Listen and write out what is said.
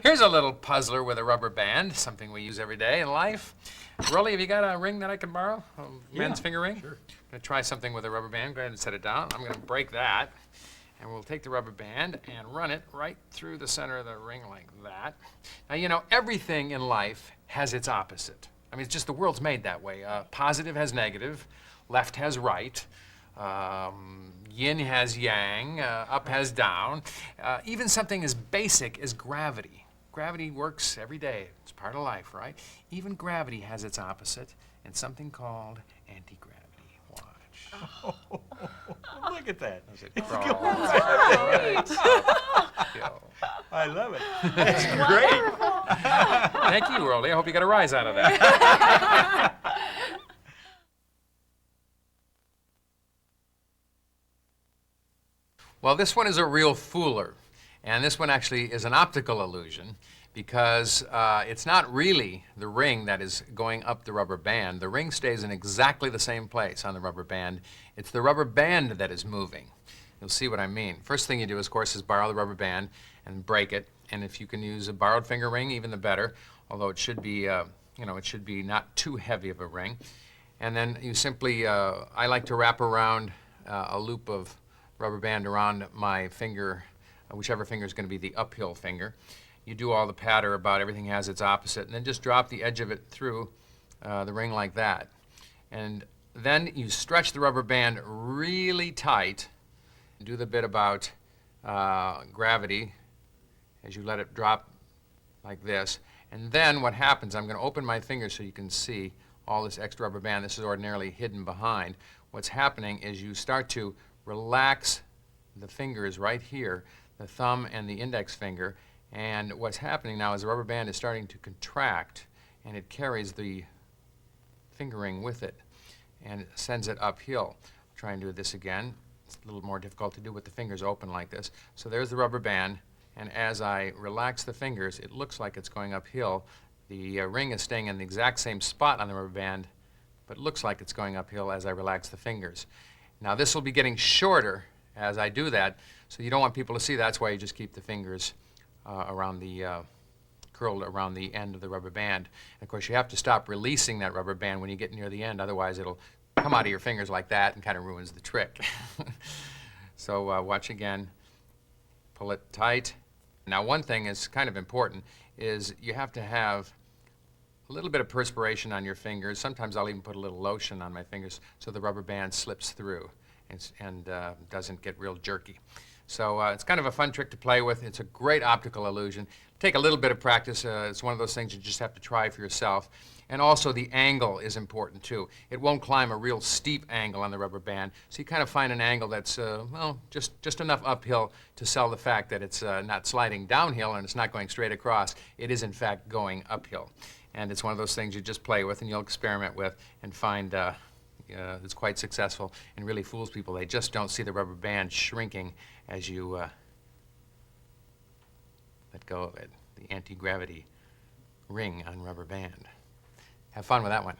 Here's a little puzzler with a rubber band, something we use every day in life. Rolly, have you got a ring that I can borrow? A men's finger ring? Sure. I'm going to try something with a rubber band. Go ahead and set it down. I'm going to break that. And we'll take the rubber band and run it right through the center of the ring like that. Now, you know, everything in life has its opposite. I mean, it's just the world's made that way. Positive has negative, left has right, yin has yang, up has down. Even something as basic as gravity. Gravity works every day. It's part of life, right? Even gravity has its opposite, and something called anti-gravity. Watch. Oh, look at that. As it It's crawls going right uphill. I love it. That's great. Thank you, Rolly. I hope you got a rise out of that. Well, this one is a real fooler. And this one actually is an optical illusion because it's not really the ring that is going up the rubber band. The ring stays in exactly the same place on the rubber band. It's the rubber band that is moving. You'll see what I mean. First thing you do, of course, is borrow the rubber band and break it. And if you can use a borrowed finger ring, even the better, although it should be, it should be not too heavy of a ring. And then you simply, I like to wrap around a loop of rubber band around my finger, whichever finger is going to be the uphill finger. You do all the patter about everything has its opposite, and then just drop the edge of it through the ring like that. And then you stretch the rubber band really tight, and do the bit about gravity as you let it drop like this. And then what happens, I'm going to open my fingers so you can see all this extra rubber band. This is ordinarily hidden behind. What's happening is you start to relax the fingers right here, the thumb and the index finger, and what's happening now is the rubber band is starting to contract, and it carries the finger ring with it and sends it uphill. I'll try and do this again. It's a little more difficult to do with the fingers open like this. So there's the rubber band, and as I relax the fingers, it looks like it's going uphill. The ring is staying in the exact same spot on the rubber band, but it looks like it's going uphill as I relax the fingers. Now this will be getting shorter as I do that, so you don't want people to see that. That's why you just keep the fingers around the, curled around the end of the rubber band. And of course you have to stop releasing that rubber band when you get near the end, otherwise it'll come out of your fingers like that and kind of ruins the trick. So watch again, pull it tight. Now one thing is kind of important is you have to have a little bit of perspiration on your fingers. Sometimes I'll even put a little lotion on my fingers so the rubber band slips through and doesn't get real jerky. So it's kind of a fun trick to play with. It's a great optical illusion. Take a little bit of practice. It's one of those things you just have to try for yourself. And also the angle is important too. It won't climb a real steep angle on the rubber band, so you kind of find an angle that's, well, just enough uphill to sell the fact that it's not sliding downhill and it's not going straight across. It is in fact going uphill. And it's one of those things you just play with and you'll experiment with and find it's quite successful and really fools people. They just don't see the rubber band shrinking as you let go of it. The anti-gravity ring on rubber band. Have fun with that one.